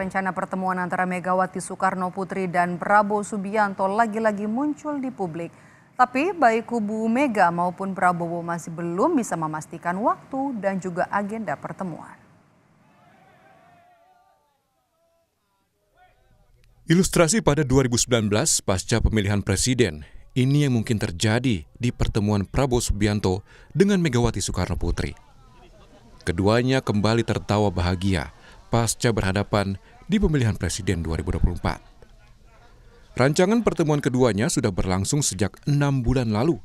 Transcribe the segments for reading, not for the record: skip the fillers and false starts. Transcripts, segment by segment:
Rencana pertemuan antara Megawati Soekarno Putri dan Prabowo Subianto lagi-lagi muncul di publik. Tapi baik kubu Mega maupun Prabowo masih belum bisa memastikan waktu dan juga agenda pertemuan. Ilustrasi pada 2019 pasca pemilihan presiden, ini yang mungkin terjadi di pertemuan Prabowo Subianto dengan Megawati Soekarno Putri. Keduanya kembali tertawa bahagia pasca berhadapan di pemilihan presiden 2024. Rancangan pertemuan keduanya sudah berlangsung sejak 6 bulan lalu.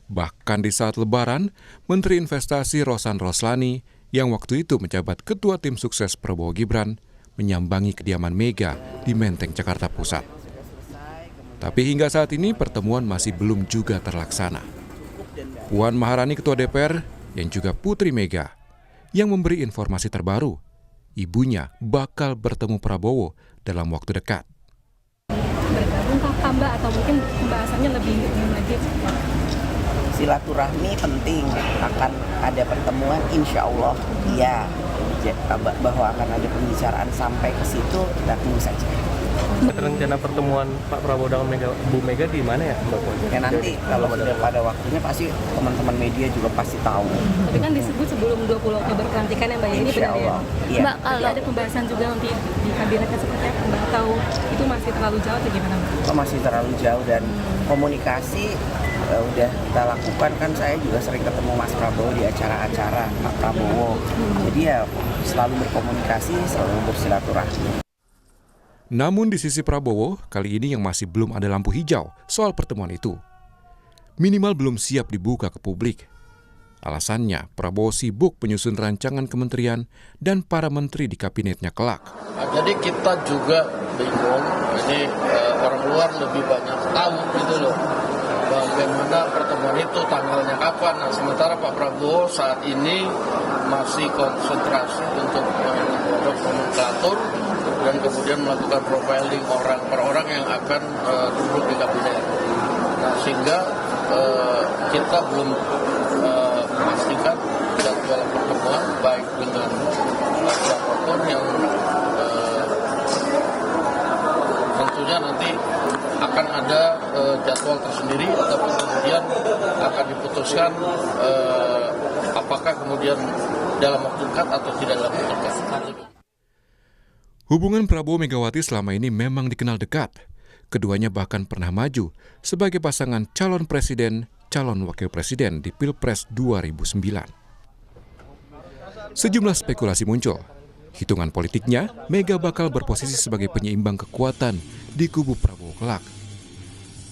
Bahkan di saat Lebaran, Menteri Investasi Rosan Roslani yang waktu itu menjabat Ketua Tim Sukses Prabowo Gibran menyambangi kediaman Mega di Menteng, Jakarta Pusat. Tapi hingga saat ini pertemuan masih belum juga terlaksana. Puan Maharani Ketua DPR yang juga Putri Mega yang memberi informasi terbaru, ibunya bakal bertemu Prabowo dalam waktu dekat. Bergabung kakak Mbak atau mungkin pembahasannya lebih lanjut? Silaturahmi penting, akan ada pertemuan insya Allah ya, bahwa akan ada pembicaraan sampai ke situ, kita tunggu saja. Rencana pertemuan Pak Prabowo dengan Bu Mega di mana ya Mbak Puan? Ya nanti kalau sudah pada waktunya pasti teman-teman media juga pasti tahu. Tapi kan disebut sebelum 20 Oktober pelantikan ya Mbak, ini benar ya? Iya. Mbak, kalau ada pembahasan juga nanti di kabinetnya seperti apa Mbak? Atau itu masih terlalu jauh atau gimana Mbak? Masih terlalu jauh dan komunikasi udah kita lakukan, kan saya juga sering ketemu Mas Prabowo di acara-acara Pak Prabowo. Jadi ya selalu berkomunikasi, selalu bersilaturahmi. Namun di sisi Prabowo, kali ini yang masih belum ada lampu hijau soal pertemuan itu. Minimal belum siap dibuka ke publik. Alasannya, Prabowo sibuk menyusun rancangan kementerian dan para menteri di kabinetnya kelak. Jadi kita juga bingung, ini orang luar lebih banyak tahu gitu loh, bagaimana pertemuan itu, tanggalnya kapan. Nah, sementara Pak Prabowo saat ini masih konsentrasi untuk menggodok nomenklatur dan kemudian melakukan profiling orang per orang yang akan duduk di kabinet. Nah, sehingga kita belum memastikan jadwal pertemuan baik dengan siapapun yang tentunya nanti akan ada jadwal tersendiri, tapi kemudian akan diputuskan apakah kemudian dalam waktu dekat atau tidak dalam waktu dekat. Hubungan Prabowo Megawati selama ini memang dikenal dekat. Keduanya bahkan pernah maju sebagai pasangan calon presiden, calon wakil presiden di Pilpres 2009. Sejumlah spekulasi muncul. Hitungan politiknya, Mega bakal berposisi sebagai penyeimbang kekuatan di kubu Prabowo kelak.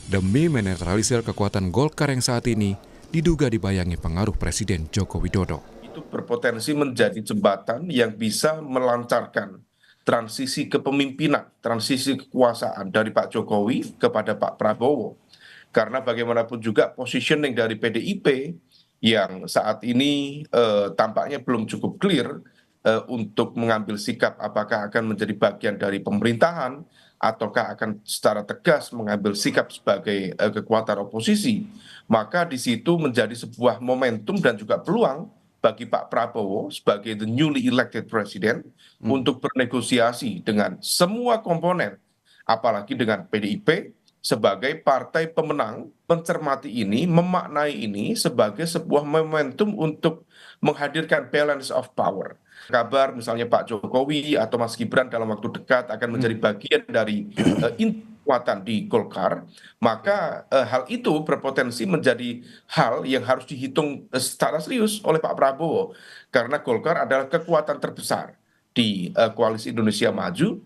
Demi menetralisir kekuatan Golkar yang saat ini diduga dibayangi pengaruh Presiden Joko Widodo. Itu berpotensi menjadi jembatan yang bisa melancarkan transisi kepemimpinan, transisi kekuasaan dari Pak Jokowi kepada Pak Prabowo. Karena bagaimanapun juga positioning dari PDIP yang saat ini tampaknya belum cukup clear untuk mengambil sikap apakah akan menjadi bagian dari pemerintahan ataukah akan secara tegas mengambil sikap sebagai kekuatan oposisi, maka di situ menjadi sebuah momentum dan juga peluang bagi Pak Prabowo sebagai the newly elected president untuk bernegosiasi dengan semua komponen, apalagi dengan PDIP sebagai partai pemenang, mencermati ini, memaknai ini sebagai sebuah momentum untuk menghadirkan balance of power. Kabar misalnya Pak Jokowi atau Mas Gibran dalam waktu dekat akan menjadi bagian dari kekuatan di Golkar, maka hal itu berpotensi menjadi hal yang harus dihitung secara serius oleh Pak Prabowo. Karena Golkar adalah kekuatan terbesar di Koalisi Indonesia Maju.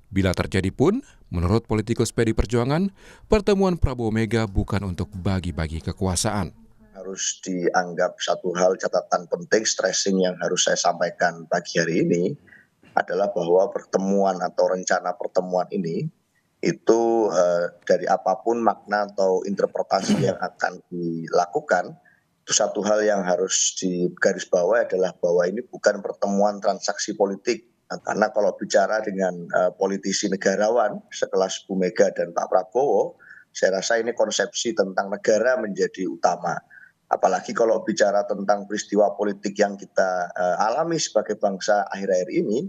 Bila terjadi pun, menurut politikus PD Perjuangan, pertemuan Prabowo Mega bukan untuk bagi-bagi kekuasaan. Harus dianggap satu hal catatan penting, stressing yang harus saya sampaikan pagi hari ini adalah bahwa pertemuan atau rencana pertemuan ini itu dari apapun makna atau interpretasi yang akan dilakukan, itu satu hal yang harus digarisbawahi adalah bahwa ini bukan pertemuan transaksi politik. Karena kalau bicara dengan politisi negarawan sekelas Bu Mega dan Pak Prabowo, saya rasa ini konsepsi tentang negara menjadi utama. Apalagi kalau bicara tentang peristiwa politik yang kita alami sebagai bangsa akhir-akhir ini,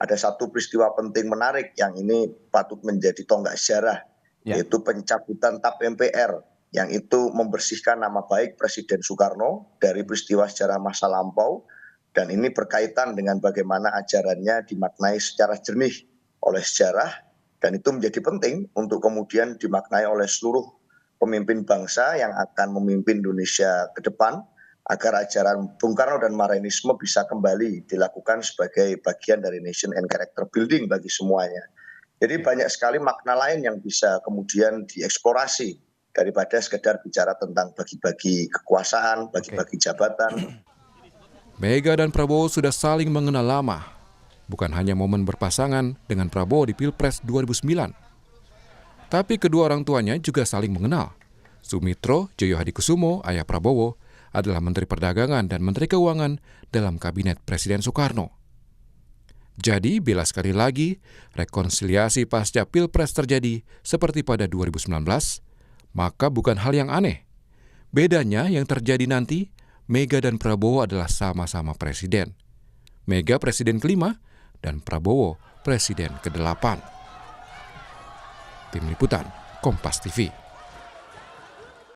ada satu peristiwa penting menarik yang ini patut menjadi tonggak sejarah, yaitu pencabutan TAP MPR, yang itu membersihkan nama baik Presiden Soekarno dari peristiwa sejarah masa lampau, dan ini berkaitan dengan bagaimana ajarannya dimaknai secara jernih oleh sejarah, dan itu menjadi penting untuk kemudian dimaknai oleh seluruh pemimpin bangsa yang akan memimpin Indonesia ke depan, agar ajaran Bung Karno dan Marxisme bisa kembali dilakukan sebagai bagian dari nation and character building bagi semuanya. Jadi banyak sekali makna lain yang bisa kemudian dieksplorasi daripada sekedar bicara tentang bagi-bagi kekuasaan, bagi-bagi jabatan. Mega dan Prabowo sudah saling mengenal lama. Bukan hanya momen berpasangan dengan Prabowo di Pilpres 2009. Tapi kedua orang tuanya juga saling mengenal. Sumitro Joyohadikusumo, ayah Prabowo, adalah Menteri Perdagangan dan Menteri Keuangan dalam Kabinet Presiden Soekarno. Jadi, bila sekali lagi rekonsiliasi pasca Pilpres terjadi seperti pada 2019, maka bukan hal yang aneh. Bedanya yang terjadi nanti, Mega dan Prabowo adalah sama-sama presiden. Mega presiden ke-5 dan Prabowo presiden ke-8. Tim Liputan, Kompas TV.